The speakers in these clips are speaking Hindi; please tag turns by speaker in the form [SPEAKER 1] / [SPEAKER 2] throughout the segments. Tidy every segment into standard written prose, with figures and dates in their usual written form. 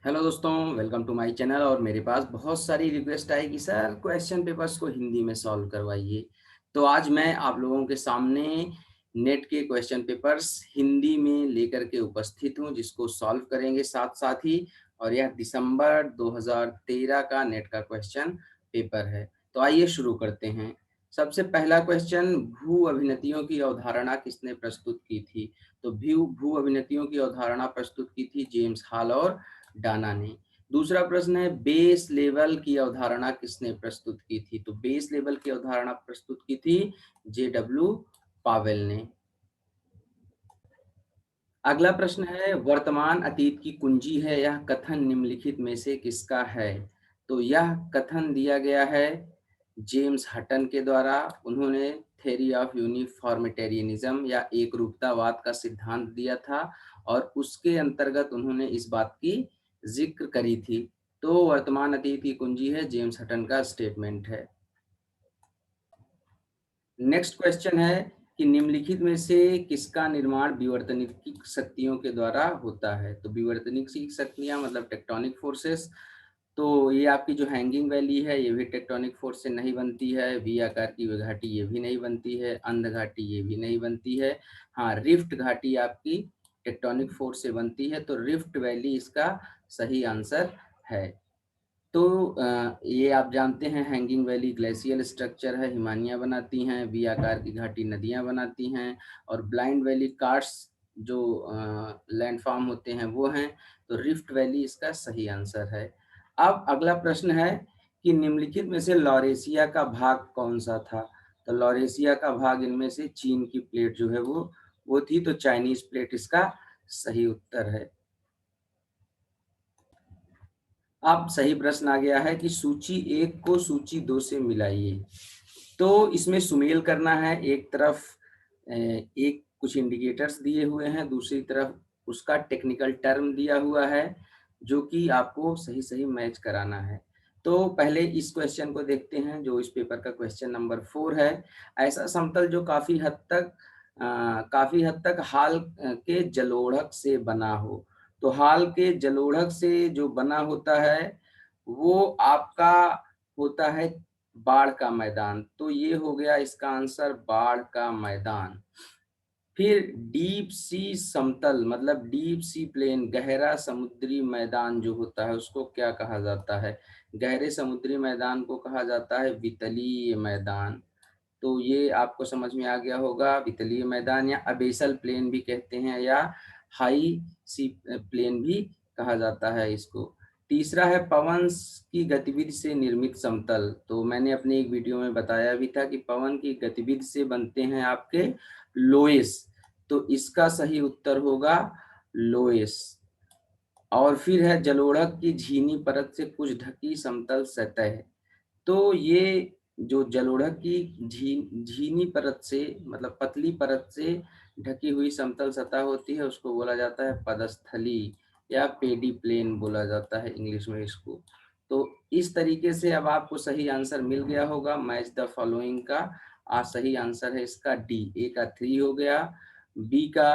[SPEAKER 1] हेलो दोस्तों, वेलकम टू माय चैनल। और मेरे पास बहुत सारी रिक्वेस्ट आई कि सर क्वेश्चन पेपर्स को हिंदी में सॉल्व करवाइए। तो आज मैं आप लोगों के सामने नेट के क्वेश्चन पेपर्स हिंदी में लेकर के उपस्थित हूं, जिसको सॉल्व करेंगे साथ साथ ही। और यह दिसंबर 2013 का नेट का क्वेश्चन पेपर है। तो आइए शुरू करते हैं। सबसे पहला क्वेश्चन, भू अभिनतियों की अवधारणा किसने प्रस्तुत की थी? तो भू अभिनतियों की अवधारणा प्रस्तुत की थी जेम्स हॉल और डाना ने। दूसरा प्रश्न है, बेस लेवल की अवधारणा किसने प्रस्तुत की थी? तो बेस लेवल की अवधारणा प्रस्तुत की थी JW पावेल ने। अगला प्रश्न है, वर्तमान अतीत की कुंजी है, यह कथन निम्नलिखित में से किसका है? तो यह कथन दिया गया है जेम्स हटन के द्वारा। उन्होंने थ्योरी ऑफ यूनिफॉर्मिटेरियनिज्म या एक रूपतावाद का सिद्धांत दिया था और उसके अंतर्गत उन्होंने इस बात की जिक्र करी थी। तो वर्तमान अतीत की कुंजी है, जेम्स हटन का स्टेटमेंट है। नेक्स्ट क्वेश्चन है कि निम्नलिखित में से किसका निर्माण विवर्तनिक शक्तियों के द्वारा होता है? तो विवर्तनिक शक्तियां मतलब टेक्टोनिक फोर्सेस। तो ये आपकी जो हैंगिंग वैली है ये भी टेक्टोनिक फोर्स से नहीं बनती है। वी आकार की घाटी ये भी नहीं बनती है। अंध घाटी ये भी नहीं बनती है। हाँ, रिफ्ट घाटी आपकी टेक्टोनिक फोर्स से बनती है। तो रिफ्ट वैली इसका सही आंसर है। तो ये आप जानते हैं हैंगिंग वैली ग्लेशियल स्ट्रक्चर है, हिमानियाँ बनाती हैं। वी आकार की घाटी नदियाँ बनाती हैं। और ब्लाइंड वैली कार्स्ट जो लैंडफॉर्म होते हैं वो हैं। तो रिफ्ट वैली इसका सही आंसर है। अब अगला प्रश्न है कि निम्नलिखित में से लॉरेशिया का भाग कौन सा था? तो लॉरेशिया का भाग इनमें से चीन की प्लेट जो है वो थी। तो चाइनीज प्लेट इसका सही उत्तर है। अब सही प्रश्न आ गया है कि सूची 1 को सूची 2 से मिलाइए। तो इसमें सुमेल करना है। एक तरफ एक कुछ इंडिकेटर्स दिए हुए हैं, दूसरी तरफ उसका टेक्निकल टर्म दिया हुआ है, जो कि आपको सही सही मैच कराना है। तो पहले इस क्वेश्चन को देखते हैं जो इस पेपर का क्वेश्चन नंबर 4 है। ऐसा समतल जो काफी हद तक हाल के जलोढ़क से बना हो। तो हाल के जलोढ़क से जो बना होता है वो आपका होता है बाढ़ का मैदान। तो ये हो गया इसका आंसर, बाढ़ का मैदान। फिर डीप सी समतल मतलब डीप सी प्लेन, गहरा समुद्री मैदान जो होता है उसको क्या कहा जाता है? गहरे समुद्री मैदान को कहा जाता है वितलीय मैदान। तो ये आपको समझ में आ गया होगा। वितलीय मैदान या अबेसल प्लेन भी कहते हैं, या हाई सी प्लेन भी कहा जाता है इसको। तीसरा है पवन की गतिविधि से निर्मित समतल। तो मैंने अपने एक वीडियो में बताया भी था कि पवन की गतिविधि से बनते हैं आपके लोएस। तो इसका सही उत्तर होगा लोएस। और फिर है जलोढ़क की झीनी परत से कुछ ढकी समतल सतह। तो ये जो जलोढ़क की झीनी परत से मतलब पतली परत से ढकी हुई समतल सतह होती है उसको बोला जाता है पदस्थली या पेडी प्लेन बोला जाता है इंग्लिश में इसको। तो इस तरीके से अब आपको सही आंसर मिल गया होगा मैच द फॉलोइंग का। सही आंसर है इसका डी। ए का 3 हो गया, बी का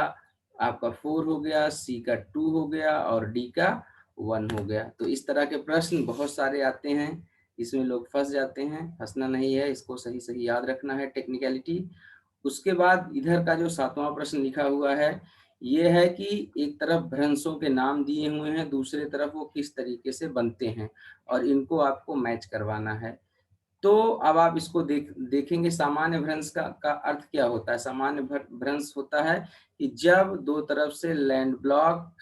[SPEAKER 1] आपका 4 हो गया, सी का 2 हो गया और डी का 1 हो गया। तो इस तरह के प्रश्न बहुत सारे आते हैं, इसमें लोग फंस जाते हैं। फंसना नहीं है, इसको सही सही याद रखना है टेक्निकलिटी। उसके बाद इधर का जो 7वां प्रश्न लिखा हुआ है ये है कि एक तरफ भ्रंशों के नाम दिए हुए हैं, दूसरे तरफ वो किस तरीके से बनते हैं और इनको आपको मैच करवाना है। तो अब आप इसको देखेंगे सामान्य भ्रंश का अर्थ क्या होता है। सामान्य भ्रंश होता है कि जब दो तरफ से लैंड ब्लॉक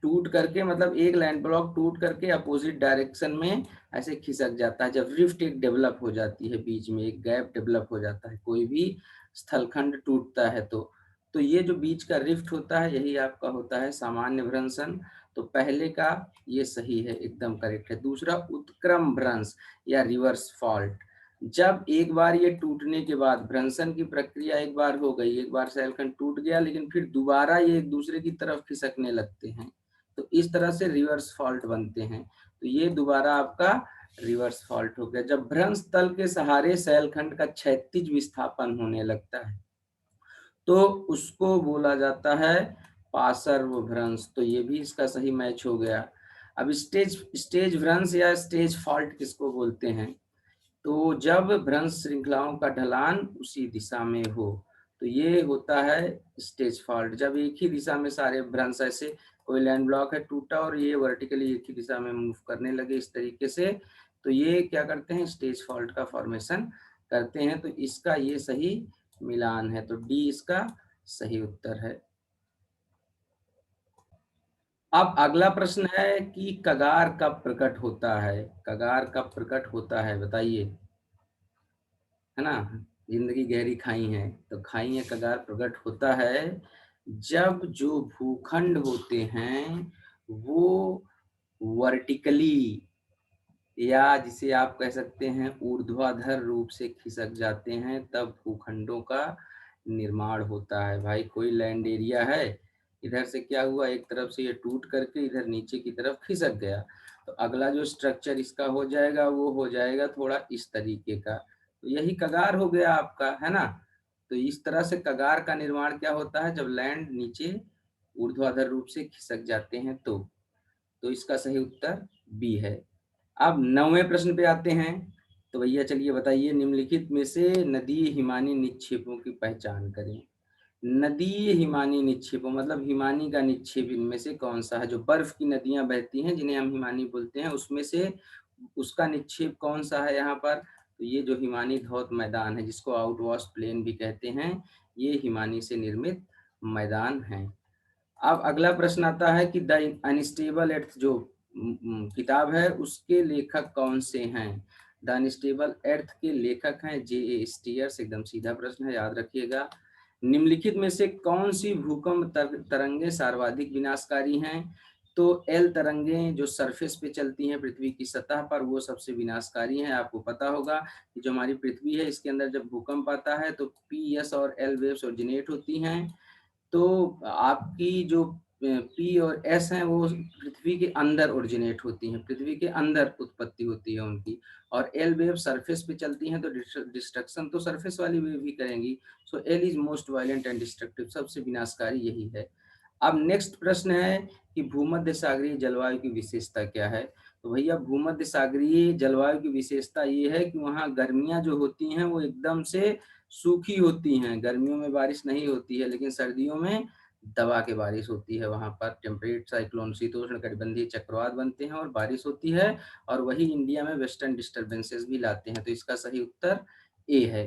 [SPEAKER 1] टूट करके मतलब एक लैंड ब्लॉक टूट करके अपोजिट डायरेक्शन में ऐसे खिसक जाता है। जब रिफ्ट एक डेवलप हो जाती है, बीच में एक गैप डेवलप हो जाता है, कोई भी स्थलखंड टूटता है तो ये जो बीच का रिफ्ट होता है यही आपका होता है सामान्य भ्रंशन। तो पहले का ये सही है, एकदम करेक्ट है। दूसरा उत्क्रम भ्रंश या रिवर्स फॉल्ट। जब एक बार ये टूटने के बाद भ्रंशन की प्रक्रिया एक बार हो गई, एक बार शैलखंड टूट गया लेकिन फिर दोबारा ये एक दूसरे की तरफ खिसकने लगते हैं, तो इस तरह से रिवर्स फॉल्ट बनते हैं। तो ये दोबारा आपका रिवर्स फॉल्ट हो गया। जब भ्रंश तल के सहारे शैलखंड का क्षैतिज विस्थापन होने लगता है तो उसको बोला जाता है पार्श्वभ्रंश, तो ये भी इसका सही मैच हो गया। अब स्टेज भ्रंश या स्टेज फॉल्ट किसको बोलते हैं? तो जब भ्रंश श्रृंखलाओं का ढलान उसी दिशा में हो, तो ये होता है स्टेज फॉल्ट। जब एक ही दिशा में सारे भ्रंश, ऐसे कोई लैंड ब्लॉक है टूटा और ये वर्टिकली एक ही दिशा में मूव करने लगे इस तरीके से, तो ये क्या करते हैं, स्टेज फॉल्ट का फॉर्मेशन करते हैं। तो इसका ये सही मिलान है, तो डी इसका सही उत्तर है। अब अगला प्रश्न है कि कगार कब प्रकट होता है? कगार कब प्रकट होता है बताइए, है ना? जिंदगी गहरी खाई है, तो खाई है कगार प्रकट होता है जब जो भूखंड होते हैं वो वर्टिकली, या जिसे आप कह सकते हैं ऊर्ध्वाधर रूप से खिसक जाते हैं, तब भूखंडों का निर्माण होता है। भाई कोई लैंड एरिया है, इधर से क्या हुआ, एक तरफ से ये टूट करके इधर नीचे की तरफ खिसक गया, तो अगला जो स्ट्रक्चर इसका हो जाएगा वो हो जाएगा थोड़ा इस तरीके का, तो यही कगार हो गया आपका, है ना? तो इस तरह से कगार का निर्माण क्या होता है, जब लैंड नीचे ऊर्ध्वाधर रूप से खिसक जाते हैं तो इसका सही उत्तर बी है। अब 9वें प्रश्न पे आते हैं। तो भैया चलिए बताइए, निम्नलिखित में से नदीय हिमानी निक्षेपों की पहचान करें। नदीय हिमानी निक्षेपों मतलब हिमानी का निक्षेप इनमें से कौन सा है? जो बर्फ की नदियां बहती हैं जिन्हें हम हिमानी बोलते हैं, उसमें से उसका निक्षेप कौन सा है यहाँ पर? तो ये जो हिमानी धौत मैदान है, जिसको आउटवॉश प्लेन भी कहते हैं, ये हिमानी से निर्मित मैदान है। अब अगला प्रश्न आता है कि द अनस्टेबल एर्थ जो किताब है उसके लेखक कौन से हैं? द अनस्टेबल एर्थ के लेखक हैं J.A. स्टीयर्स। एकदम सीधा प्रश्न है, याद रखिएगा। निम्नलिखित में से कौन सी भूकंप तरंगे सर्वाधिक विनाशकारी हैं? तो एल तरंगें जो सरफेस पे चलती हैं पृथ्वी की सतह पर, वो सबसे विनाशकारी हैं। आपको पता होगा कि जो हमारी पृथ्वी है इसके अंदर जब भूकंप आता है तो पी, एस और एल वेव्स ओरिजिनेट होती हैं। तो आपकी जो पी और एस हैं वो पृथ्वी के अंदर ओरिजिनेट होती हैं, पृथ्वी के अंदर उत्पत्ति होती है उनकी, और एल वेव सरफेस पे चलती हैं तो डिस्ट्रक्शन तो सरफेस वाली वेव भी करेंगी। So L is most violent and destructive, सबसे विनाशकारी यही है। अब नेक्स्ट प्रश्न है कि भूमध्य सागरीय जलवायु की विशेषता क्या है? तो भैया भूमध्य सागरीय जलवायु की विशेषता ये है कि वहाँ गर्मियाँ जो होती हैं वो एकदम से सूखी होती हैं, गर्मियों में बारिश नहीं होती है, लेकिन सर्दियों में दबा के बारिश होती है। वहाँ पर टेम्परेट साइक्लोन, शीतोष्ण कटिबंधीय चक्रवात बनते हैं और बारिश होती है, और वही इंडिया में वेस्टर्न डिस्टर्बेंसेस भी लाते हैं। तो इसका सही उत्तर ए है।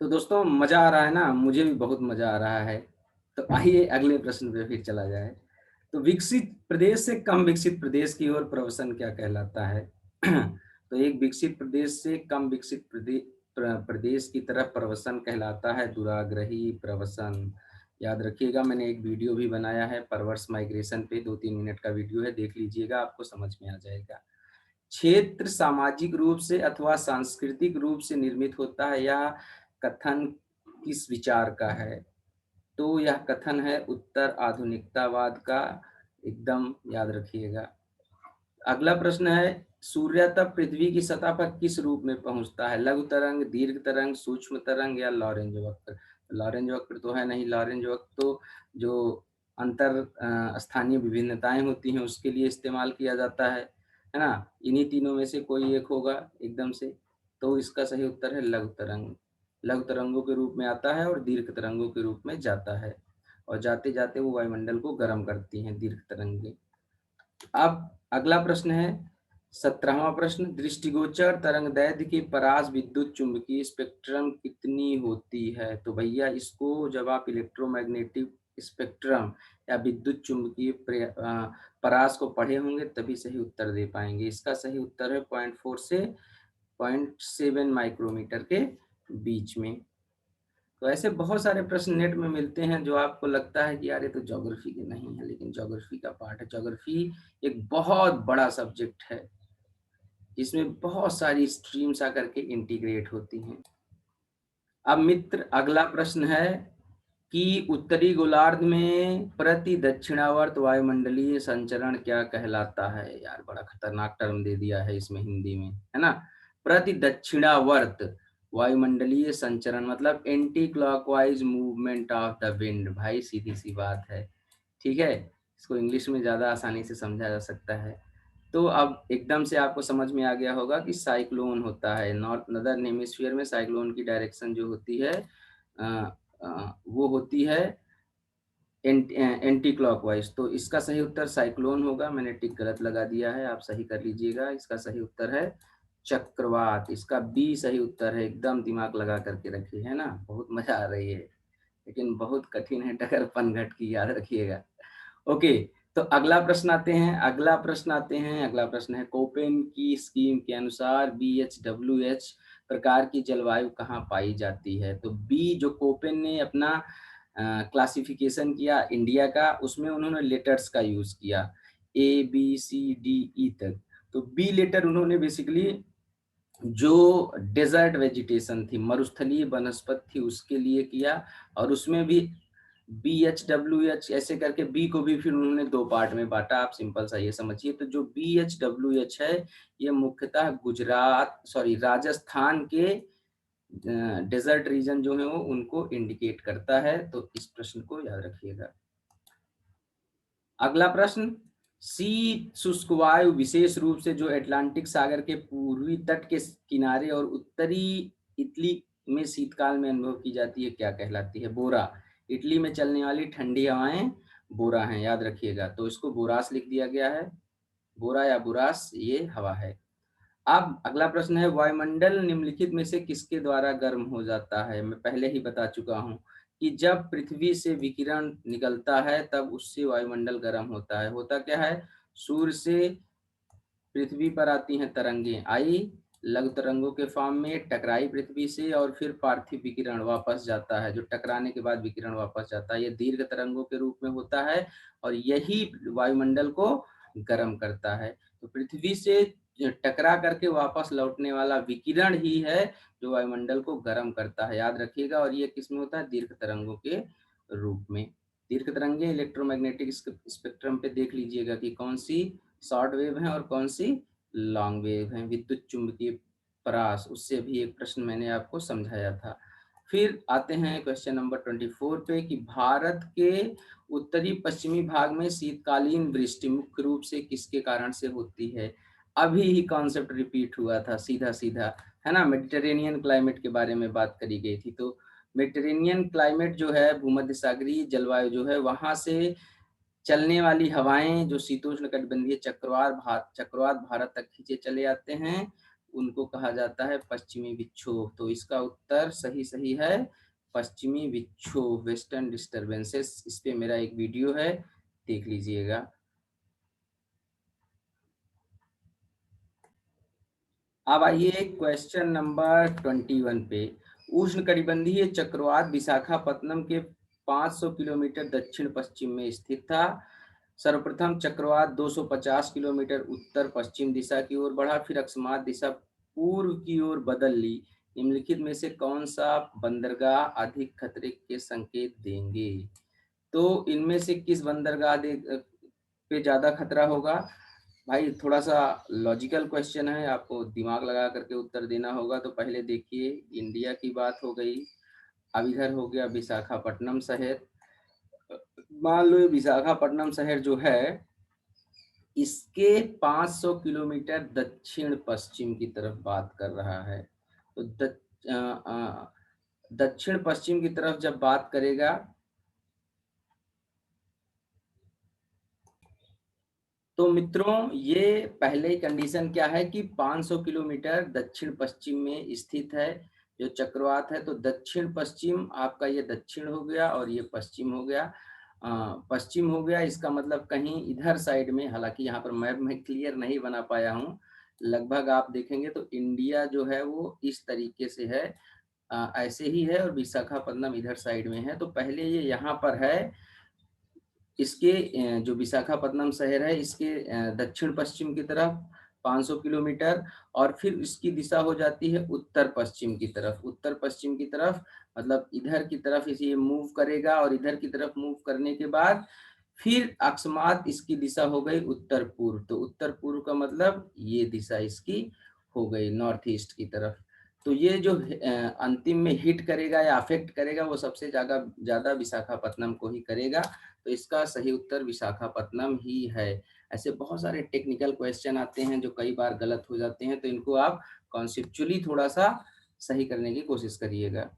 [SPEAKER 1] तो दोस्तों मजा आ रहा है ना? मुझे भी बहुत मजा आ रहा है। तो आइए अगले प्रश्न पे फिर चला जाए। तो विकसित प्रदेश से कम विकसित प्रदेश की ओर प्रवसन क्या कहलाता है? तो एक विकसित प्रदेश से कम विकसित प्रदेश की तरफ प्रवसन कहलाता है दुराग्रही प्रवसन। याद रखिएगा, मैंने एक वीडियो भी बनाया है परवर्स माइग्रेशन पे, 2-3 मिनट का वीडियो है, देख लीजिएगा, आपको समझ में आ जाएगा। क्षेत्र सामाजिक रूप से अथवा सांस्कृतिक रूप से निर्मित होता है, या कथन किस विचार का है? तो यह कथन है उत्तर आधुनिकतावाद का, एकदम याद रखिएगा। अगला प्रश्न है, सूर्य तब पृथ्वी की सतह पर किस रूप में पहुंचता है? लघु तरंग, दीर्घ तरंग, सूक्ष्म तरंग या लॉरेंज वक्र? लॉरेंज वक्र तो है नहीं, लॉरेंज वक्र तो जो अंतर स्थानीय विभिन्नताएं होती हैं उसके लिए इस्तेमाल किया जाता है ना? इन्हीं तीनों में से कोई एक होगा एकदम से। तो इसका सही उत्तर है लघु तरंग। लघु तरंगों के रूप में आता है और दीर्घ तरंगों के रूप में जाता है, और जाते जाते वो वायुमंडल को गर्म करती हैं दीर्घ तरंगे। अब अगला प्रश्न है 17वां प्रश्न, दृष्टिगोचर तरंगदैर्ध्य के परास विद्युत चुंबकीय स्पेक्ट्रम कितनी होती है? तो भैया इसको जब आप इलेक्ट्रोमैग्नेटिक स्पेक्ट्रम या विद्युत चुंबकीय परास को पढ़े होंगे तभी सही उत्तर दे पाएंगे। इसका सही उत्तर है 0.4 से 0.7 माइक्रोमीटर के बीच में। तो ऐसे बहुत सारे प्रश्न नेट में मिलते हैं जो आपको लगता है कि यार ये तो ज्योग्राफी के नहीं है, लेकिन ज्योग्राफी का पार्ट है। ज्योग्राफी एक बहुत बड़ा सब्जेक्ट है, जिसमें बहुत सारी स्ट्रीम्स आकर के इंटीग्रेट होती हैं। अब मित्र अगला प्रश्न है कि उत्तरी गोलार्ध में प्रति दक्षिणावर्त वायुमंडलीय संचरण क्या कहलाता है? यार बड़ा खतरनाक टर्म दे दिया है इसमें हिंदी में, है ना? प्रति दक्षिणावर्त वायुमंडलीय संचरण मतलब anti clockwise movement of the wind. भाई सीधी सी बात है, ठीक है। इसको इंग्लिश में ज़्यादा आसानी से समझा जा सकता है। तो अब एकदम से आपको समझ में आ गया होगा कि साइक्लोन होता है नॉर्थ नदर्न हेमिस्फीयर में। साइक्लोन की डायरेक्शन जो होती है वो होती है एंटी क्लॉकवाइज। तो इसका सही उत्तर साइक्लोन होगा। मैंने टिक गलत लगा दिया है, आप सही कर लीजिएगा। इसका सही उत्तर है चक्रवात। इसका बी सही उत्तर है। एकदम दिमाग लगा करके रखिए, है ना। बहुत मजा आ रही है, लेकिन बहुत कठिन है टकर पनघट की, याद रखिएगा। ओके, तो अगला प्रश्न है कोपेन की स्कीम के अनुसार BHWH प्रकार की जलवायु कहाँ पाई जाती है। तो बी जो कोपेन ने अपना क्लासिफिकेशन किया इंडिया का, उसमें उन्होंने लेटर्स का यूज किया ABCDE तक। तो बी लेटर उन्होंने बेसिकली जो डेजर्ट वेजिटेशन थी, मरुस्थलीय वनस्पति थी, उसके लिए किया। और उसमें भी BHWH ऐसे करके बी को भी फिर उन्होंने दो पार्ट में बांटा। आप सिंपल सा ये समझिए। तो जो BHWH है ये मुख्यतः राजस्थान के डेजर्ट रीजन जो है वो उनको इंडिकेट करता है। तो इस प्रश्न को याद रखिएगा। अगला प्रश्न, शीत शुष्क वायु विशेष रूप से जो अटलांटिक सागर के पूर्वी तट के किनारे और उत्तरी इटली में शीतकाल में अनुभव की जाती है, क्या कहलाती है। बोरा। इटली में चलने वाली ठंडी हवाएं बोरा हैं, याद रखिएगा। तो इसको बोरास लिख दिया गया है। बोरा या बुरास ये हवा है। अब अगला प्रश्न है, वायुमंडल निम्नलिखित में से किसके द्वारा गर्म हो जाता है। मैं पहले ही बता चुका हूं कि जब पृथ्वी से विकिरण निकलता है तब उससे वायुमंडल गर्म होता है। होता क्या है, सूर्य से पृथ्वी पर आती हैं तरंगें, आई लघु तरंगों के फॉर्म में, टकराई पृथ्वी से और फिर पार्थिव विकिरण वापस जाता है। जो टकराने के बाद विकिरण वापस जाता है, ये दीर्घ तरंगों के रूप में होता है और यही वायुमंडल को गर्म करता है। तो पृथ्वी से टकरा करके वापस लौटने वाला विकिरण ही है जो वायुमंडल को गर्म करता है, याद रखिएगा। और ये किसमें होता है, दीर्घ तरंगों के रूप में। दीर्घ तरंगे इलेक्ट्रोमैग्नेटिक स्पेक्ट्रम पे देख लीजिएगा कि कौन सी शॉर्ट वेव है और कौन सी लॉन्ग वेव है। विद्युत चुंबकीय परास, उससे भी एक प्रश्न मैंने आपको समझाया था। फिर आते हैं क्वेश्चन नंबर 24 पे कि भारत के उत्तरी पश्चिमी भाग में शीतकालीन वृष्टि मुख्य रूप से किसके कारण से होती है। अभी ही कॉन्सेप्ट रिपीट हुआ था, सीधा सीधा, है ना। मेडिटेरेनियन क्लाइमेट के बारे में बात करी गई थी। तो मेडिटेरेनियन क्लाइमेट जो है, भूमध्य सागरीय जलवायु जो है, वहां से चलने वाली हवाएं जो शीतोष्ण कटिबंधीय चक्रवात भारत तक खींचे चले आते हैं, उनको कहा जाता है पश्चिमी विक्षोभ। तो इसका उत्तर सही सही है पश्चिमी विक्षोभ, वेस्टर्न डिस्टर्बेंसेस। इस पे मेरा एक वीडियो है, देख लीजिएगा। अब आइए क्वेश्चन नंबर 21 पे। उष्ण कटिबंधीय चक्रवात विशाखापत्तनम के 500 किलोमीटर दक्षिण पश्चिम में स्थित था। सर्वप्रथम चक्रवात 250 किलोमीटर उत्तर पश्चिम दिशा की ओर बढ़ा, फिर अकस्मात दिशा पूर्व की ओर बदल ली। निम्नलिखित में से कौन सा बंदरगाह अधिक खतरे के संकेत देंगे। तो इनमें से किस बंदरगाह पे ज्यादा खतरा होगा। भाई थोड़ा सा लॉजिकल क्वेश्चन है, आपको दिमाग लगा करके उत्तर देना होगा। तो पहले देखिए, इंडिया की बात हो गई। अब इधर हो गया विशाखापट्टनम शहर। मान लो ये विशाखापट्टनम शहर जो है, इसके 500 किलोमीटर दक्षिण पश्चिम की तरफ बात कर रहा है। तो दक्षिण पश्चिम की तरफ जब बात करेगा, तो मित्रों ये पहले ही कंडीशन क्या है कि 500 किलोमीटर दक्षिण पश्चिम में स्थित है जो चक्रवात है। तो दक्षिण पश्चिम आपका ये दक्षिण हो गया और ये पश्चिम हो गया। पश्चिम हो गया, इसका मतलब कहीं इधर साइड में, हालांकि यहाँ पर मैप में क्लियर नहीं बना पाया हूँ। लगभग आप देखेंगे तो इंडिया जो है वो इस तरीके से है, ऐसे ही है, और विशाखापत्तनम इधर साइड में है। तो पहले ये यहाँ पर है, इसके जो विशाखापत्तनम शहर है इसके दक्षिण पश्चिम की तरफ 500 किलोमीटर, और फिर इसकी दिशा हो जाती है उत्तर पश्चिम की तरफ। उत्तर पश्चिम की तरफ मतलब इधर की तरफ इसे मूव करेगा, और इधर की तरफ मूव करने के बाद फिर अकस्मात इसकी दिशा हो गई उत्तर पूर्व। तो उत्तर पूर्व का मतलब ये दिशा इसकी हो गई नॉर्थ ईस्ट की तरफ। तो ये जो अंतिम में हिट करेगा या अफेक्ट करेगा वो सबसे ज़्यादा ज़्यादा विशाखापत्तनम को ही करेगा। तो इसका सही उत्तर विशाखापत्तनम ही है। ऐसे बहुत सारे टेक्निकल क्वेश्चन आते हैं जो कई बार गलत हो जाते हैं, तो इनको आप कॉन्सेप्चुअली थोड़ा-सा सही करने की कोशिश करिएगा।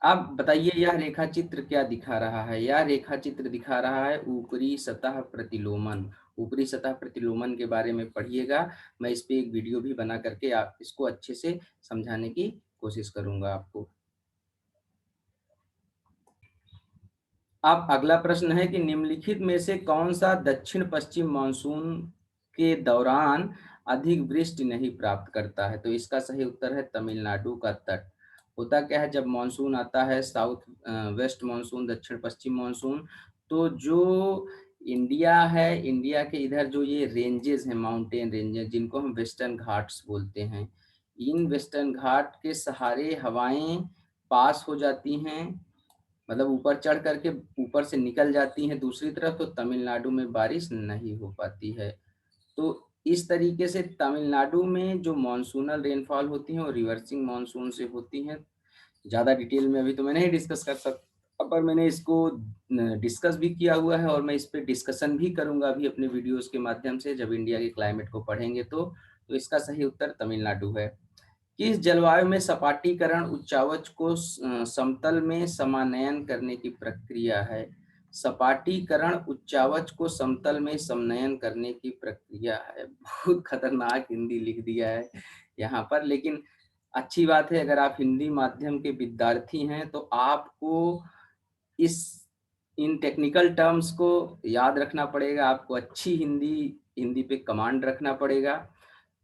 [SPEAKER 1] आप बताइए यह रेखा चित्र क्या दिखा रहा है? यह रेखा चित्र दिखा रहा है ऊपरी सतह प्रतिलोमन। ऊपरी सतह प्रतिलोमन के बारे में पढ़िएगा। मैं इस पे एक वीडियो भी बना करके आप इसको अच्छे से समझाने की कोशिश करूँगा आपको। अब अगला प्रश्न है कि निम्नलिखित में से कौन-सा दक्षिण-पश्चिम मानसून के दौरान अधिक वृष्टि नहीं प्राप्त करता है? तो इसका सही उत्तर है तमिलनाडु का तट। होता क्या है जब मानसून आता है वेस्ट मानसून, दक्षिण-पश्चिम मानसून, तो जो इंडिया है, इंडिया के इधर जो ये रेंजेज़ हैं, माउंटेन रेंजेज़ जिनको हम वेस्टर्न घाट्स बोलते हैं, इन वेस्टर्न घाट के सहारे हवाएँ पास हो जाती हैं, मतलब ऊपर चढ़ करके ऊपर से निकल जाती हैं दूसरी तरफ, तो तमिलनाडु में बारिश नहीं हो पाती है। तो इस तरीके से तमिलनाडु में जो मानसूनल रेनफॉल होती है वो रिवर्सिंग मानसून से होती हैं। ज़्यादा डिटेल में अभी तो मैं नहीं डिस्कस कर सकता, पर मैंने इसको डिस्कस भी किया हुआ है और मैं इस पे डिस्कशन भी करूँगा अभी अपने वीडियोज़ के माध्यम से जब इंडिया के क्लाइमेट को पढ़ेंगे तो। तो इसका सही उत्तर तमिलनाडु है। किस जलवायु में सपाटीकरण उच्चावच को समतल में समानयन करने की प्रक्रिया है? सपाटीकरण उच्चावच को समतल में समनयन करने की प्रक्रिया है। बहुत खतरनाक हिंदी लिख दिया है यहाँ पर, लेकिन अच्छी बात है अगर आप हिंदी माध्यम के विद्यार्थी हैं तो आपको इस इन टेक्निकल टर्म्स को याद रखना पड़ेगा, आपको अच्छी हिंदी हिंदी पे कमांड रखना पड़ेगा।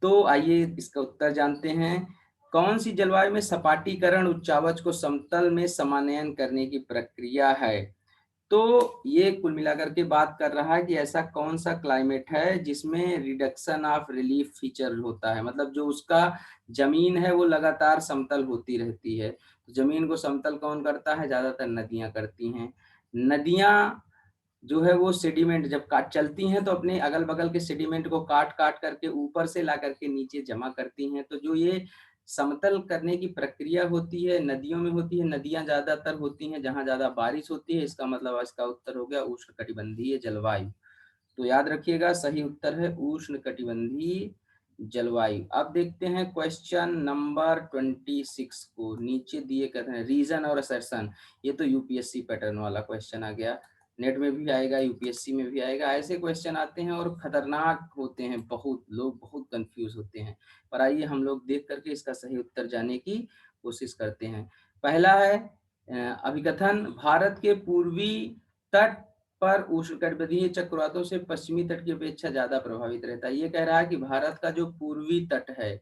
[SPEAKER 1] तो आइए इसका उत्तर जानते हैं। कौन सी जलवायु में सपाटीकरण उच्चावच को समतल में समानयन करने की प्रक्रिया है? तो ये कुल मिलाकर के बात कर रहा है कि ऐसा कौन सा क्लाइमेट है जिसमें रिडक्शन ऑफ रिलीफ फीचर होता है, मतलब जो उसका जमीन है वो लगातार समतल होती रहती है। तो जमीन को समतल कौन करता है? ज्यादातर नदियां करती हैं। नदियां जो है वो सेडिमेंट जब काट चलती हैं तो अपने अगल-बगल के सेडिमेंट को काट-काट करके ऊपर से ला करके नीचे जमा करती हैं। तो जो ये समतल करने की प्रक्रिया होती है, नदियों में होती है। नदियाँ ज़्यादातर होती हैं जहाँ ज़्यादा बारिश होती है। इसका मतलब इसका उत्तर हो गया उष्णकटिबंधीय जलवायु। तो याद रखिएगा सही उत्तर है उष्णकटिबंधीय जलवायु। अब देखते हैं क्वेश्चन नंबर 26 को। नीचे दिए कहते हैं रीजन और असर्शन। ये तो यूपीएससी पैटर्न वाला क्वेश्चन आ गया। नेट में भी आएगा, यूपीएससी में भी आएगा। ऐसे क्वेश्चन आते हैं और खतरनाक होते हैं, बहुत लोग बहुत कंफ्यूज होते हैं। पर आइए हम लोग देख करके इसका सही उत्तर जानने की कोशिश करते हैं। पहला है अभिकथन भारत के पूर्वी तट पर उष्णकटिबंधीय चक्रवातों से पश्चिमी तट की अपेक्षा ज्यादा प्रभावित रहता है। ये कह रहा है कि भारत का जो पूर्वी तट है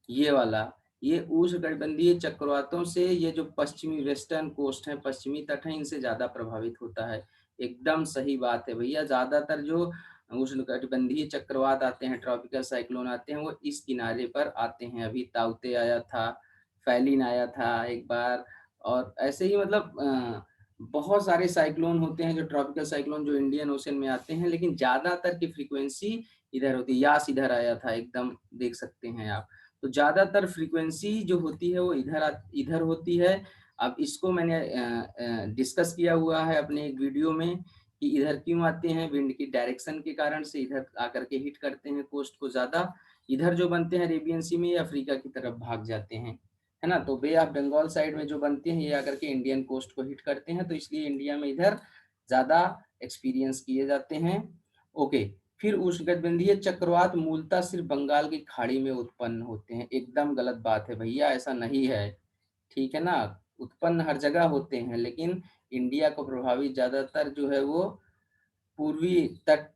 [SPEAKER 1] ये वाला, ये उष्णकटिबंधीय चक्रवातों से ये जो पश्चिमी वेस्टर्न कोस्ट है, पश्चिमी तट है, इनसे ज्यादा प्रभावित होता है। एकदम सही बात है भैया। ज्यादातर जो उष्णकटिबंधीय चक्रवात आते हैं, ट्रॉपिकल साइक्लोन आते हैं, वो इस किनारे पर आते हैं। अभी ताउते आया था, फैलिन आया था एक बार, और ऐसे ही मतलब बहुत सारे साइक्लोन होते हैं जो ट्रॉपिकल साइक्लोन जो इंडियन ओशन में आते हैं, लेकिन ज्यादातर की फ्रीक्वेंसी इधर होती है। यास इधर आया था, एकदम देख सकते हैं आप। तो ज्यादातर फ्रीक्वेंसी जो होती है वो इधर होती है। अब इसको मैंने डिस्कस किया हुआ है अपने एक वीडियो में कि इधर क्यों आते हैं। विंड की डायरेक्शन के कारण से इधर आकर के हिट करते हैं कोस्ट को ज्यादा। इधर जो बनते हैं अरेबियन सी में, अफ्रीका की तरफ भाग जाते हैं, है ना। तो बे ऑफ बंगाल साइड में जो बनते हैं ये आकर के इंडियन कोस्ट को हिट करते हैं, तो इसलिए इंडिया में इधर ज्यादा एक्सपीरियंस किए जाते हैं। ओके। फिर उष्णकटिबंधीय चक्रवात मूलतः सिर्फ बंगाल की खाड़ी में उत्पन्न होते हैं। एकदम गलत बात है भैया, ऐसा नहीं है, ठीक है ना। उत्पन्न हर जगह होते हैं, लेकिन इंडिया को प्रभावित ज्यादातर जो है वो पूर्वी तट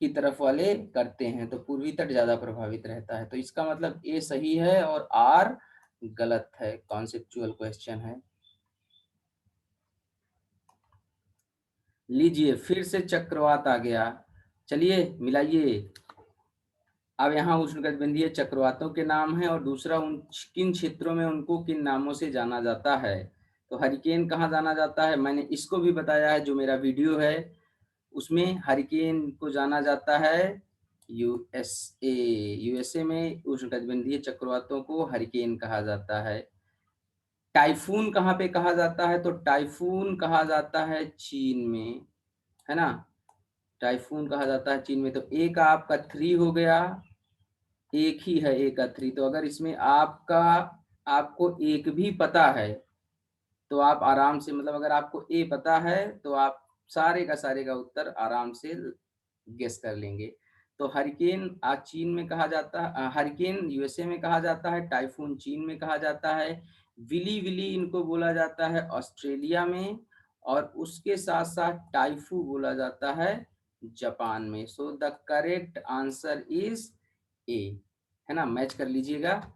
[SPEAKER 1] की तरफ वाले करते हैं। तो पूर्वी तट ज्यादा प्रभावित रहता है। तो इसका मतलब ए सही है और आर गलत है। कॉन्सेप्चुअल क्वेश्चन है। लीजिए फिर से चक्रवात आ गया, चलिए मिलाइए। अब यहाँ उष्णकटिबंधीय चक्रवातों के नाम हैं और दूसरा उन किन क्षेत्रों में उनको किन नामों से जाना जाता है। तो हरिकेन कहाँ जाना जाता है, मैंने इसको भी बताया है, जो मेरा वीडियो है उसमें हरिकेन को जाना जाता है यूएसए, यूएसए में उष्णकटिबंधीय चक्रवातों को हरिकेन कहा जाता है। टाइफून कहाँ पे कहा जाता है? तो टाइफून कहा जाता है चीन में, है ना? टाइफून कहा जाता है चीन में। तो ए का आपका 3 हो गया, एक ही है ए का 3। तो अगर इसमें आपको एक भी पता है तो आप आराम से, मतलब अगर आपको ए पता है तो आप सारे का उत्तर आराम से गेस कर लेंगे। तो हरिकेन चीन में कहा जाता है, हरिकेन यूएसए में कहा जाता है, टाइफून चीन में कहा जाता है, विली विली इनको बोला जाता है ऑस्ट्रेलिया में, और उसके साथ साथ टाइफू बोला जाता है जापान में। So the correct answer is a, है ना? मैच कर लीजिएगा।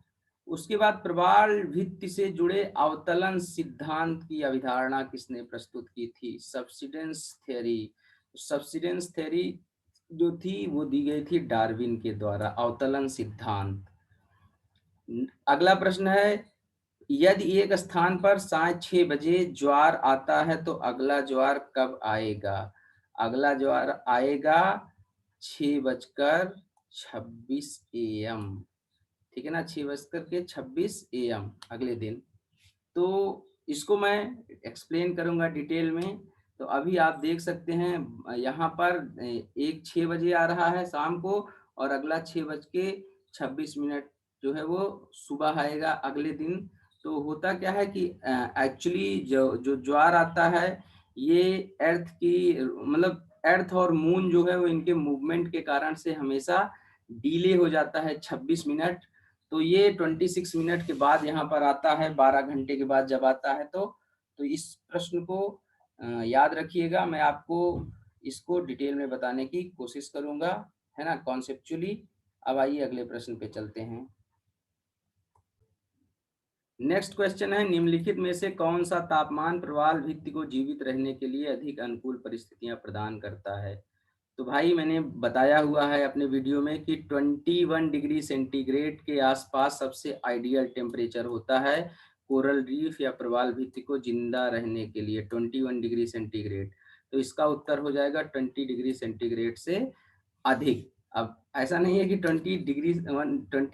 [SPEAKER 1] उसके बाद प्रवाल भित्ति से जुड़े अवतलन सिद्धांत की अवधारणा किसने प्रस्तुत की थी? Subsidence theory. सब्सिडेंस थ्योरी जो थी वो दी गई थी डार्विन के द्वारा, अवतलन सिद्धांत। अगला प्रश्न है, यदि एक स्थान पर साय 6 बजे ज्वार आता है तो अगला ज्वार कब आएगा? अगला ज्वार आएगा 6:26 AM, ठीक है ना? 6:26 AM अगले दिन। तो इसको मैं एक्सप्लेन करूंगा डिटेल में। तो अभी आप देख सकते हैं यहाँ पर एक 6 बजे आ रहा है शाम को, और अगला 6:26 जो है वो सुबह आएगा अगले दिन। तो होता क्या है कि एक्चुअली जो जो ज्वार आता है ये अर्थ की, मतलब अर्थ और मून जो है वो इनके मूवमेंट के कारण से हमेशा डिले हो जाता है 26 मिनट। तो ये 26 मिनट के बाद यहाँ पर आता है, 12 घंटे के बाद जब आता है। तो इस प्रश्न को याद रखिएगा। मैं आपको इसको डिटेल में बताने की कोशिश करूंगा, है ना, कॉन्सेप्चुअली। अब आइए अगले प्रश्न पे चलते हैं। नेक्स्ट क्वेश्चन है, निम्नलिखित में से कौन सा तापमान प्रवाल भित्ति को जीवित रहने के लिए अधिक अनुकूल परिस्थितियां प्रदान करता है? तो भाई मैंने बताया हुआ है अपने वीडियो में कि 21 डिग्री सेंटीग्रेड के आसपास सबसे आइडियल टेम्परेचर होता है कोरल रीफ या प्रवाल भित्ति को जिंदा रहने के लिए, 21 डिग्री सेंटीग्रेड। तो इसका उत्तर हो जाएगा 20 डिग्री सेंटीग्रेड से अधिक। अब ऐसा नहीं है कि 20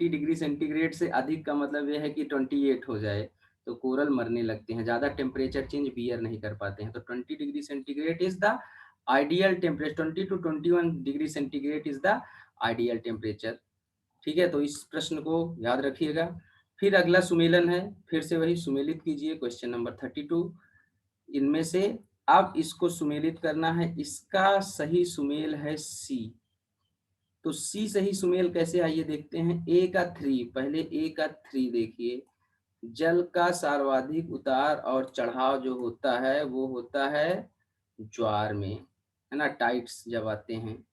[SPEAKER 1] डिग्री सेंटीग्रेड से अधिक का मतलब यह है कि 28 हो जाए, तो कोरल मरने लगते हैं, ज्यादा टेम्परेचर चेंज बियर नहीं कर पाते हैं। तो 20 degree centigrade is the ideal temperature, 20 to 21 degree centigrade is the ideal temperature. ठीक है, तो इस प्रश्न को याद रखिएगा। फिर अगला सुमेलन है, फिर से वही सुमेलित कीजिए, क्वेश्चन नंबर 32। इनमें से अब इसको सुमेलित करना है, इसका सही सुमेल है सी। तो सी सही सुमेल कैसे, आइए देखते हैं। ए का 3, पहले ए का 3 देखिए। जल का सर्वाधिक उतार और चढ़ाव जो होता है वो होता है ज्वार में, है ना, टाइड्स जब आते हैं।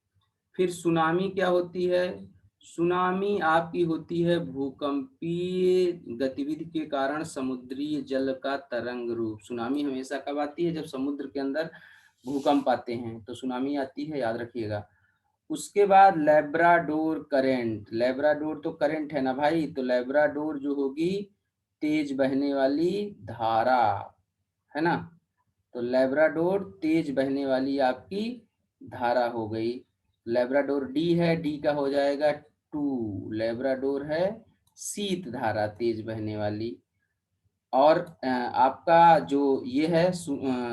[SPEAKER 1] फिर सुनामी क्या होती है? सुनामी आपकी होती है भूकंपीय गतिविधि के कारण समुद्री जल का तरंग रूप। सुनामी हमेशा कब आती है? जब समुद्र के अंदर भूकंप आते हैं तो सुनामी आती है, याद रखिएगा। उसके बाद लेब्राडोर करंट, लेब्राडोर तो करंट है ना भाई, तो लेब्राडोर जो होगी तेज बहने वाली धारा, है ना। तो लेब्राडोर तेज बहने वाली आपकी धारा हो गई। लेब्राडोर डी है, डी का हो जाएगा 2। लेब्राडोर है शीत धारा, तेज बहने वाली। और आपका जो ये है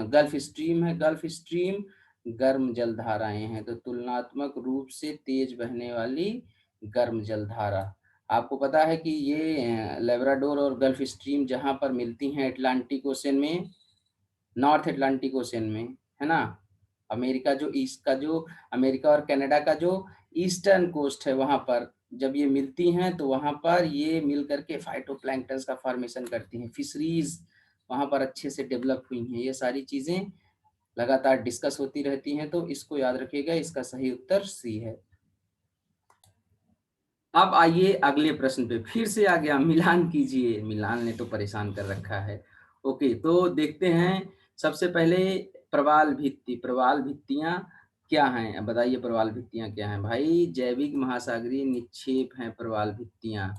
[SPEAKER 1] गल्फ स्ट्रीम है, गल्फ स्ट्रीम गर्म जल धाराएं हैं, तो तुलनात्मक रूप से तेज बहने वाली गर्म जल धारा। आपको पता है कि ये लेब्राडोर और गल्फ स्ट्रीम जहां पर मिलती हैं अटलांटिक ओशन में, नॉर्थ अटलांटिक ओशन में, है ना। अमेरिका जो ईस्ट का जो अमेरिका और कनाडा का जो ईस्टर्न कोस्ट है वहां पर जब ये मिलती हैं तो वहां पर ये मिल करके फाइटोप्लैंक्टन का फॉर्मेशन करती हैं, फिशरीज वहां पर अच्छे से डेवलप हुई हैं। ये सारी चीजें लगातार डिस्कस होती रहती हैं, तो इसको याद रखिएगा, इसका सही उत्तर सी है। अब आइए अगले प्रश्न पे, फिर से आ गया, मिलान कीजिए, मिलान ने तो परेशान कर रखा है। ओके, तो देखते हैं। सबसे पहले प्रवाल भित्ति, प्रवाल भित्तियां क्या हैं, अब बताइए प्रवाल भित्तियां क्या हैं भाई? जैविक महासागरीय निक्षेप हैं प्रवाल भित्तियां।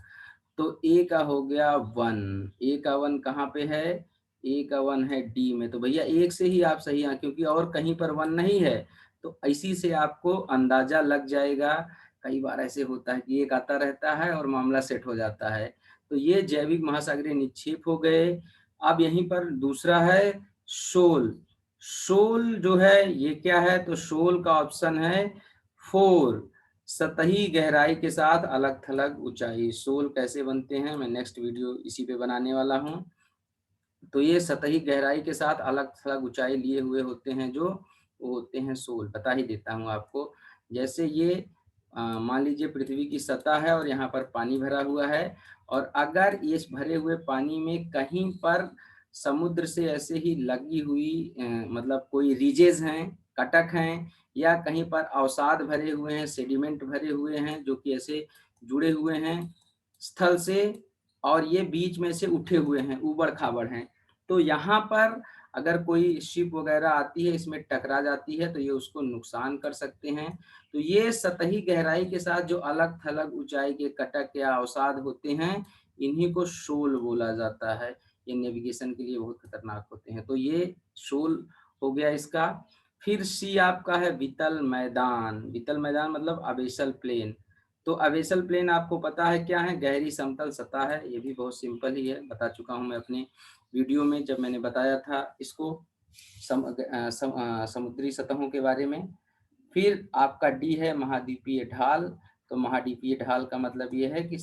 [SPEAKER 1] तो ए का हो गया 1, ए का 1 कहाँ पे है? ए का 1 है डी में। तो भैया एक से ही आप सही हैं, क्योंकि और कहीं पर 1 नहीं है, तो इसी से आपको अंदाजा लग जाएगा। कई बार ऐसे होता है कि एक आता रहता है और मामला सेट हो जाता है। तो ये जैविक महासागरीय निक्षेप हो गए। अब यहीं पर दूसरा है शोल। शोल जो है ये क्या है, तो शोल का ऑप्शन है 4, सतही गहराई के साथ अलग-थलग ऊंचाई। शोल कैसे बनते हैं मैं नेक्स्ट वीडियो इसी पे बनाने वाला हूँ। तो ये सतही गहराई के साथ अलग-थलग ऊंचाई लिए हुए होते हैं जो, वो होते हैं शोल। बता ही देता हूँ आपको। जैसे ये मान लीजिए पृथ्वी की सतह है और यहाँ पर पानी भरा हुआ है, और अगर इस भरे हुए पानी में कहीं पर समुद्र से ऐसे ही लगी हुई मतलब कोई रिजेज हैं, कटक हैं, या कहीं पर अवसाद भरे हुए हैं, सेडिमेंट भरे हुए हैं जो कि ऐसे जुड़े हुए हैं स्थल से, और ये बीच में से उठे हुए हैं, ऊबड़-खाबड़ हैं। तो यहाँ पर अगर कोई शिप वगैरह आती है, इसमें टकरा जाती है, तो ये उसको नुकसान कर सकते हैं। तो ये सतही गहराई के साथ जो अलग-थलग ऊंचाई के कटक या अवसाद होते हैं, इन्हीं को शोल बोला जाता है। ये नेविगेशन के लिए बहुत खतरनाक होते हैं। तो ये शोल हो गया इसका। फिर सी आपका है वितल मैदान। वितल मैदान मतलब अबेसल प्लेन। तो अबेसल प्लेन आपको पता है क्या है? गहरी समतल सतह है। ये भी बहुत सिंपल ही है, बता चुका हूँ मैं अपने वीडियो में जब मैंने बताया था इसको समुद्री सतहों के बारे में। फिर आपका डी है महाद्वीपीय ढाल। तो महाद्वीपीय ढाल का मतलब ये है कि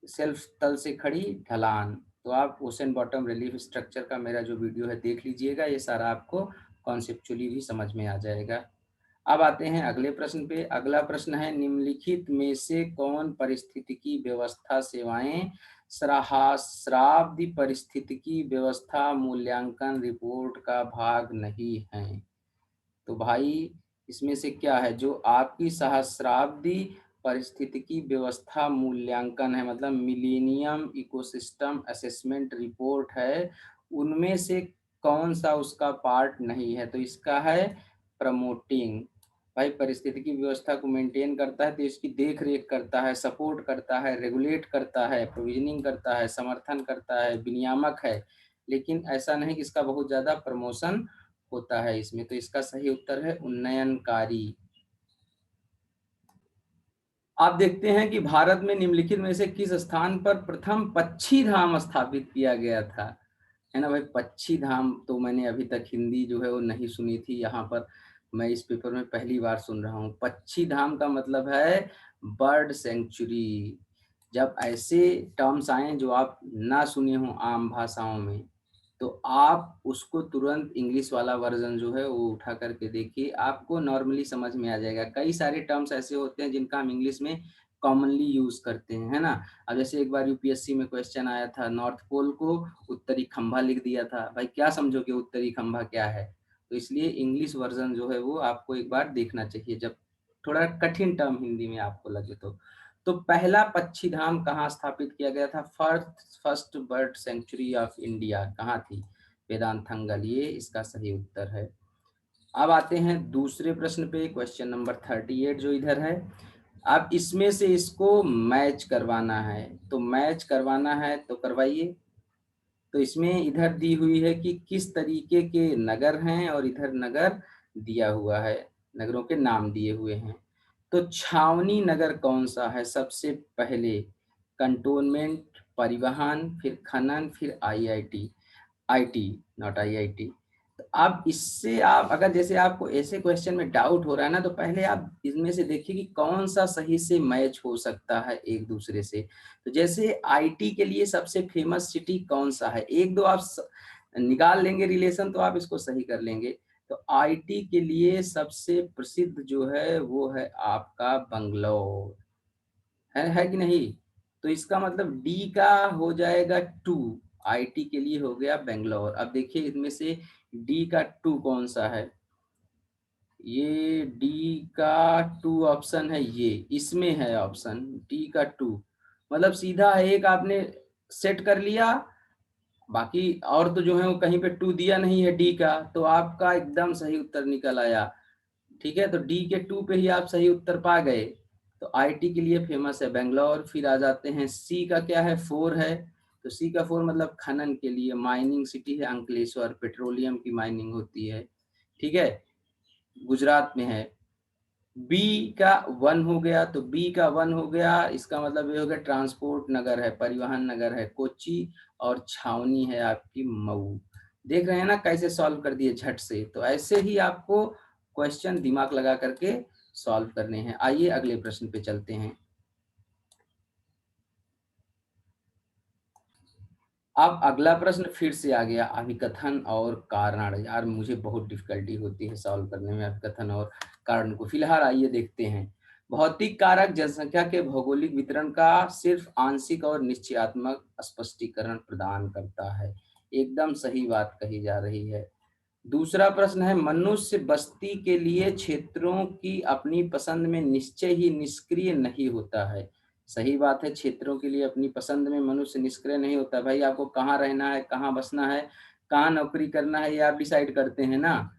[SPEAKER 1] सेल्फ तल से खड़ी ढलान। तो आप ओशन बॉटम रिलीफ स्ट्रक्चर का मेरा जो वीडियो है देख लीजिएगा, ये सारा आपको कॉन्सेप्चुअली भी समझ में आ जाएगा। अब आते हैं अगले प्रश्न पे। अगला प्रश्न है निम्नलिखित में से कौन पारिस्थितिकी व्यवस्था सेवाएं सहस्राब्दी पारिस्थितिकी व्यवस्था मूल्यांकन रिपोर्ट का भाग नहीं है? तो भाई इसमें से क्या है जो आपकी सहस्राब्दी पारिस्थितिकी व्यवस्था मूल्यांकन है, मतलब मिलेनियम इकोसिस्टम असेसमेंट रिपोर्ट है, उनमें से कौन सा उसका पार्ट नहीं है? तो इसका है प्रमोटिंग। भाई पारिस्थितिकी व्यवस्था को मेंटेन करता है तो इसकी देख रेख करता है, सपोर्ट करता है, रेगुलेट करता है, प्रोविजनिंग करता है, समर्थन करता है, विनियामक है, लेकिन ऐसा नहीं कि इसका बहुत ज्यादा प्रमोशन होता है इसमें। तो इसका सही उत्तर है उन्नयनकारी। आप देखते हैं कि भारत में निम्नलिखित में से किस स्थान पर प्रथम पक्षी धाम स्थापित किया गया था? है ना भाई, पक्षी धाम तो मैंने अभी तक हिंदी जो है वो नहीं सुनी थी, यहाँ पर मैं इस पेपर में पहली बार सुन रहा हूँ। पक्षी धाम का मतलब है बर्ड सेंचुरी। जब ऐसे टर्म्स आए जो आप ना सुने हो आम भाषाओं में, तो आप उसको तुरंत इंग्लिश वाला वर्जन जो है वो उठा करके देखिए, आपको नॉर्मली समझ में आ जाएगा। कई सारे टर्म्स ऐसे होते हैं जिनका हम इंग्लिश में कॉमनली यूज करते हैं, है ना। अब जैसे एक बार यूपीएससी में क्वेश्चन आया था, नॉर्थ पोल को उत्तरी खंभा लिख दिया था। भाई क्या समझोगे उत्तरी खंभा क्या है? तो इसलिए इंग्लिश वर्जन जो है वो आपको एक बार देखना चाहिए जब थोड़ा कठिन टर्म हिंदी में आपको लगे तो पहला पक्षी धाम कहाँ स्थापित किया गया था? First bird sanctuary of India कहाँ थी? वेदांतंगल, ये इसका सही उत्तर है। अब आते हैं दूसरे प्रश्न पे, क्वेश्चन नंबर 38 जो इधर है। अब इसमें से इसको मैच करवाना है, तो मैच करवाना है तो करवाइए। तो इसमें इधर दी हुई है कि किस तरीके के नगर हैं और इधर नगर दिया हुआ है, नगरों के नाम दिए हुए हैं। तो छावनी नगर कौन सा है? सबसे पहले कंटोनमेंट, परिवहन, फिर खनन, फिर आईआईटी, आईटी, नॉट आईआईटी। तो अब इससे आप अगर जैसे आपको ऐसे क्वेश्चन में डाउट हो रहा है ना, तो पहले आप इसमें से देखिए कि कौन सा सही से मैच हो सकता है एक दूसरे से। तो जैसे आईटी के लिए सबसे फेमस सिटी कौन सा है, एक दो आप निकाल लेंगे रिलेशन तो आप इसको सही कर लेंगे। तो आईटी के लिए सबसे प्रसिद्ध जो है वो है आपका बंगलौर, है कि नहीं? तो इसका मतलब डी का हो जाएगा 2, आईटी के लिए हो गया बेंगलोर। अब देखिए इसमें से डी का 2 कौन सा है? ये डी का 2 ऑप्शन है, ये इसमें है ऑप्शन डी का 2। मतलब सीधा एक आपने सेट कर लिया, बाकी और तो जो है वो कहीं पे 2 दिया नहीं है डी का, तो आपका एकदम सही उत्तर निकल आया। ठीक है, तो डी के 2 पे ही आप सही उत्तर पा गए। तो आईटी के लिए फेमस है बेंगलोर। फिर आ जाते हैं सी का क्या है, 4 है। तो सी का 4 मतलब खनन के लिए, माइनिंग सिटी है अंकलेश्वर, पेट्रोलियम की माइनिंग होती है। ठीक है, गुजरात में है। बी का 1 हो गया, तो बी का 1 हो गया, इसका मतलब ये हो गया ट्रांसपोर्ट नगर है, परिवहन नगर है कोच्चि, और छावनी है आपकी मऊ। देख रहे हैं ना कैसे सॉल्व कर दिए झट से। तो ऐसे ही आपको क्वेश्चन दिमाग लगा करके सॉल्व करने हैं। आइए अगले प्रश्न पे चलते हैं। अब अगला प्रश्न फिर से आ गया, अभिकथन और कारण। यार मुझे बहुत डिफिकल्टी होती है सॉल्व करने में अभिकथन और कारण को। फिलहाल आइए देखते हैं। भौतिक कारक जनसंख्या के भौगोलिक वितरण का सिर्फ आंशिक और निश्चयात्मक स्पष्टीकरण प्रदान करता है। एकदम सही बात कही जा रही है। दूसरा प्रश्न है, मनुष्य बस्ती के लिए क्षेत्रों की अपनी पसंद में निश्चय ही निष्क्रिय नहीं होता है। सही बात है, क्षेत्रों के लिए अपनी पसंद में मनुष्य निष्क्रिय नहीं होता। भाई आपको कहाँ रहना है, कहाँ बसना है, कहाँ नौकरी करना है, ये आप डिसाइड करते हैं ना।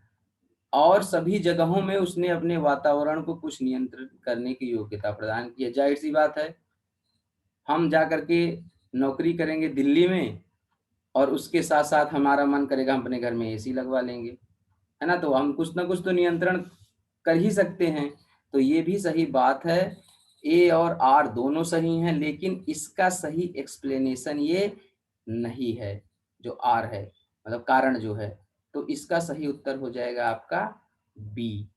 [SPEAKER 1] और सभी जगहों में उसने अपने वातावरण को कुछ नियंत्रित करने की योग्यता प्रदान की है। जाहिर सी बात है, हम जा करके नौकरी करेंगे दिल्ली में और उसके साथ साथ हमारा मन करेगा हम अपने घर में एसी लगवा लेंगे, है ना। तो हम कुछ ना कुछ तो नियंत्रण कर ही सकते हैं। तो ये भी सही बात है, ए और आर दोनों सही हैं, लेकिन इसका सही एक्सप्लेनेशन ये नहीं है जो आर है, मतलब कारण जो है। तो इसका सही उत्तर हो जाएगा आपका बी।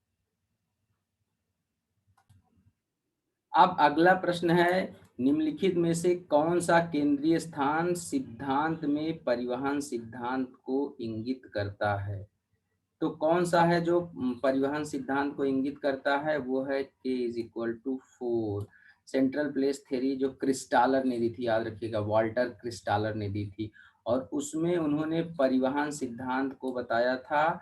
[SPEAKER 1] अब अगला प्रश्न है, निम्नलिखित में से कौन सा केंद्रीय स्थान सिद्धांत में परिवहन सिद्धांत को इंगित करता है। तो कौन सा है जो परिवहन सिद्धांत को इंगित करता है, वो है K=4। सेंट्रल प्लेस थ्योरी जो क्रिस्टालर ने दी थी, याद रखिएगा, वाल्टर क्रिस्टालर ने दी थी। और उसमें उन्होंने परिवहन सिद्धांत को बताया था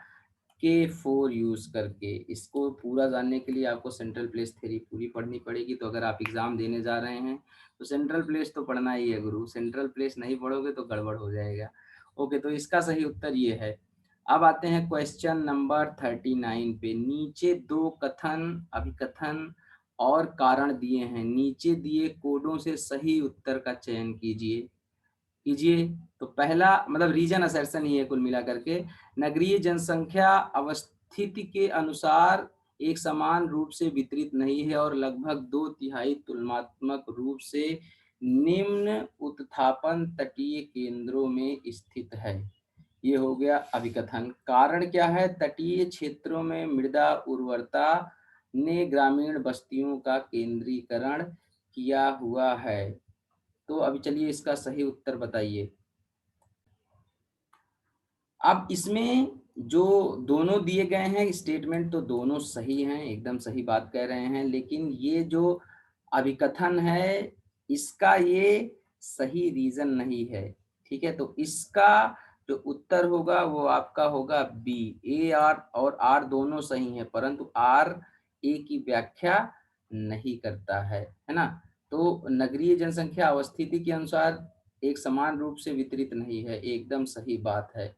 [SPEAKER 1] K4 यूज करके। इसको पूरा जानने के लिए आपको सेंट्रल प्लेस थ्योरी पूरी पढ़नी पड़ेगी। तो अगर आप एग्जाम देने जा रहे हैं तो सेंट्रल प्लेस तो पढ़ना ही है गुरु, सेंट्रल प्लेस नहीं पढ़ोगे तो गड़बड़ हो जाएगा। ओके, तो इसका सही उत्तर ये है। अब आते हैं क्वेश्चन नंबर 39 पे। नीचे दो कथन, अभिकथन और कारण दिए हैं, नीचे दिए कोडों से सही उत्तर का चयन कीजिए। कीजिए। तो पहला मतलब रीजन असर्शन ही है कुल मिला करके। नगरीय जनसंख्या अवस्थिति के अनुसार एक समान रूप से वितरित नहीं है और लगभग 2/3 तुलनात्मक रूप से निम्न उत्थापन तटीय केंद्रों में स्थित है। ये हो गया अभिकथन। कारण क्या है, तटीय क्षेत्रों में मृदा उर्वरता ने ग्रामीण बस्तियों का केंद्रीकरण किया हुआ है। तो अभी चलिए इसका सही उत्तर बताइए। अब इसमें जो दोनों दिए गए हैं स्टेटमेंट तो दोनों सही हैं, एकदम सही बात कह रहे हैं, लेकिन ये जो अभिकथन है इसका ये सही रीजन नहीं है। ठीक है, तो इसका जो उत्तर होगा वो आपका होगा बी। ए आर और आर दोनों सही हैं, परंतु आर ए की व्याख्या नहीं करता है ना। तो नगरीय जनसंख्या अवस्थिति के अनुसार एक समान रूप से वितरित नहीं है, एकदम सही बात है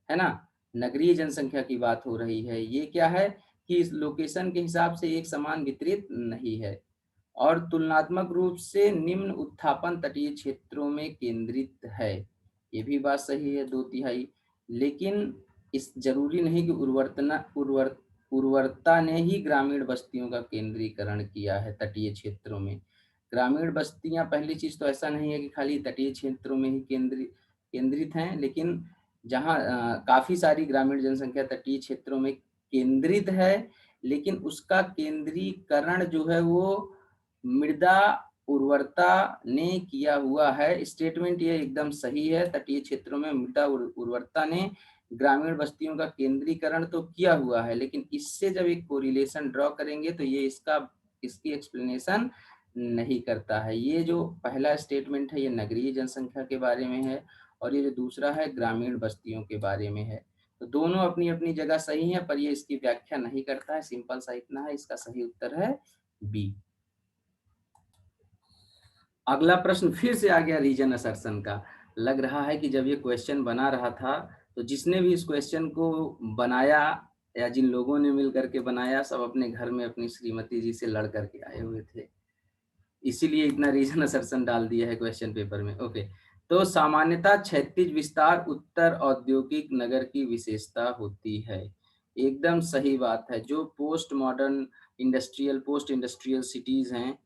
[SPEAKER 1] ना। नगरीय जनसंख्या की बात हो रही है, ये क्या है कि इस लोकेशन के हिसाब से एक समान वितरित नहीं है। और तुलनात्मक रूप से निम्न उत्थापन तटीय क्षेत्रों में केंद्रित है, ये भी बात सही है 2/3। लेकिन इस जरूरी नहीं कि उर्वरता ने ही ग्रामीण बस्तियों का केंद्रीकरण किया है तटीय क्षेत्रों में। ग्रामीण बस्तियां, पहली चीज तो ऐसा नहीं है कि खाली तटीय क्षेत्रों में ही केंद्रित हैं, लेकिन जहाँ काफी सारी ग्रामीण जनसंख्या तटीय क्षेत्रों में केंद्रित है, लेकिन उसका केंद्रीकरण जो है वो मृदा उर्वरता ने किया हुआ है। स्टेटमेंट ये एकदम सही है, तटीय क्षेत्रों में मृदा उर्वरता ने ग्रामीण बस्तियों का केंद्रीकरण तो किया हुआ है, लेकिन इससे जब एक कोरिलेशन ड्रॉ करेंगे तो ये इसकी एक्सप्लेनेशन नहीं करता है। ये जो पहला स्टेटमेंट है ये नगरीय जनसंख्या के बारे में है और ये जो दूसरा है ग्रामीण बस्तियों के बारे में है। तो दोनों अपनी अपनी जगह सही है, पर ये इसकी व्याख्या नहीं करता है। सिंपल सा इतना है, इसका सही उत्तर है बी। अगला प्रश्न फिर से आ गया रीजन असर्शन का। लग रहा है कि जब ये क्वेश्चन बना रहा था तो जिसने भी इस क्वेश्चन को बनाया या जिन लोगों ने मिल करके बनाया, सब अपने घर में अपनी श्रीमती जी से लड़ करके आए हुए थे, इसीलिए इतना रीजन असर्शन डाल दिया है क्वेश्चन पेपर में। ओके, तो सामान्यतः क्षैतिज विस्तार उत्तर औद्योगिक नगर की विशेषता होती है। एकदम सही बात है। जो पोस्ट इंडस्ट्रियल सिटीज़ हैं,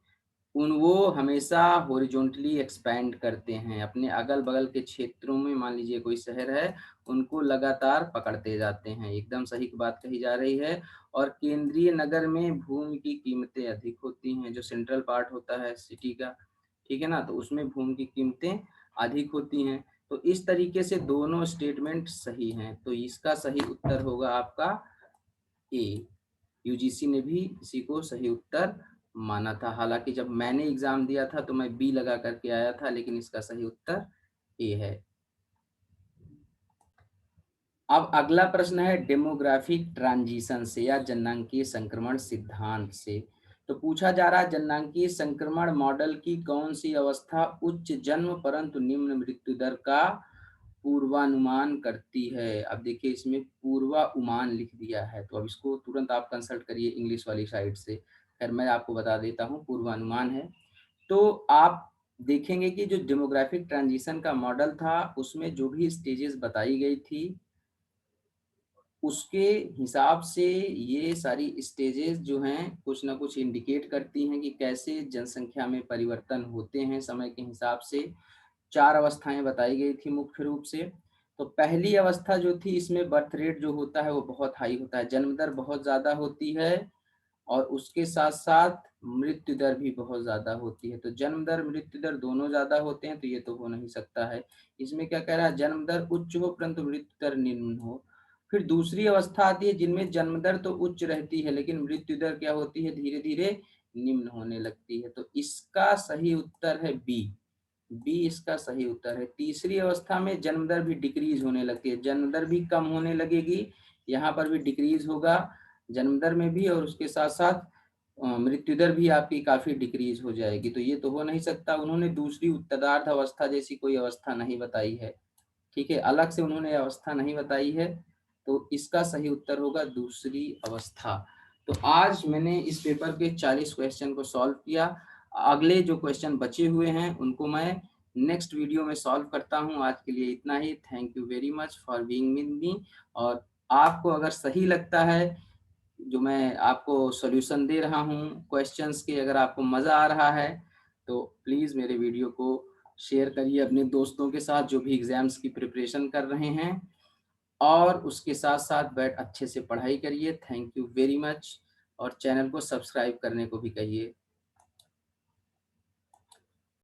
[SPEAKER 1] वो हमेशा हॉरिजॉन्टली एक्सपैंड करते हैं। अपने अगल-बगल के क्षेत्रों में मान लीजिए कोई शहर है, उनको लगातार पकड़ते जाते हैं। एकदम सही बात कही जा रही है। और केंद्रीय नगर में भूमि की कीमतें अधिक होती हैं, जो सेंट्रल पार्ट होता है सिटी का, ठीक है ना? तो उसमें भूमि की कीमतें अधिक होती हैं। तो इस तरीके से दोनों स्टेटमेंट सही हैं। तो इसका सही उत्तर होगा आपका ए। यूजीसी ने भी इसी को सही उत्तर माना था। हालाँकि जब मैंने एग्ज़ाम दिया था तो मैं बी लगा कर के आया था, लेकिन इसका सही उत्तर ए है। अब अगला प्रश्न है डेमोग्राफिक ट्रांजिशन से या जननांकीय संक्रमण सिद्धांत से। तो पूछा जा रहा है जननांकीय संक्रमण मॉडल की कौन सी अवस्था उच्च जन्म परंतु निम्न मृत्यु दर का पूर्वानुमान करती है। अब देखिए इसमें पूर्वानुमान लिख दिया है, तो अब इसको तुरंत आप कंसल्ट करिए इंग्लिश वाली साइट से। खैर मैं आपको बता देता हूँ पूर्वानुमान है। तो आप देखेंगे कि जो डेमोग्राफिक ट्रांजिशन का मॉडल था उसमें जो भी स्टेजेस बताई गई थी उसके हिसाब से ये सारी स्टेजेस जो हैं कुछ ना कुछ इंडिकेट करती हैं कि कैसे जनसंख्या में परिवर्तन होते हैं समय के हिसाब से। 4 अवस्थाएँ बताई गई थी मुख्य रूप से। तो पहली अवस्था जो थी इसमें बर्थ रेट जो होता है वो बहुत हाई होता है, जन्म दर बहुत ज़्यादा होती है और उसके साथ-साथ मृत्यु दर भी बहुत ज़्यादा होती है। तो जन्म दर, मृत्यु दर दोनों ज़्यादा होते हैं तो ये तो हो नहीं सकता है। इसमें क्या कह रहा है जन्म दर उच्च हो परंतु मृत्यु दर निम्न हो। फिर दूसरी अवस्था आती है जिनमें जन्म दर तो उच्च रहती है लेकिन मृत्यु दर क्या होती है धीरे-धीरे निम्न होने लगती है। तो इसका सही उत्तर है बी। बी इसका सही उत्तर है। तीसरी अवस्था में जन्म दर भी डिक्रीज़ होने लगती है, जन्म दर भी कम होने लगेगी, यहाँ पर भी डिक्रीज़ होगा जन्म दर में भी और उसके साथ-साथ मृत्यु दर भी आपकी काफ़ी डिक्रीज़ हो जाएगी। तो ये तो हो नहीं सकता, उन्होंने दूसरी उत्तरार्ध अवस्था जैसी कोई अवस्था नहीं बताई है, ठीक है? अलग से उन्होंने अवस्था नहीं बताई है, तो इसका सही उत्तर होगा दूसरी अवस्था। तो आज मैंने इस पेपर के 40 क्वेश्चन को सॉल्व किया। अगले जो क्वेश्चन बचे हुए हैं उनको मैं नेक्स्ट वीडियो में सॉल्व करता हूँ। आज के लिए इतना ही। Thank you very much for being with me. और आपको अगर सही लगता है जो मैं आपको सॉल्यूशन दे रहा हूँ क्वेश्चंस के, अगर आपको मज़ा आ रहा है तो प्लीज़ मेरे वीडियो को शेयर करिए अपने दोस्तों के साथ जो भी एग्ज़ाम्स की प्रिपरेशन कर रहे हैं और उसके साथ-साथ अच्छे से पढ़ाई करिए। थैंक यू वेरी मच और चैनल को सब्सक्राइब करने को भी कहिए।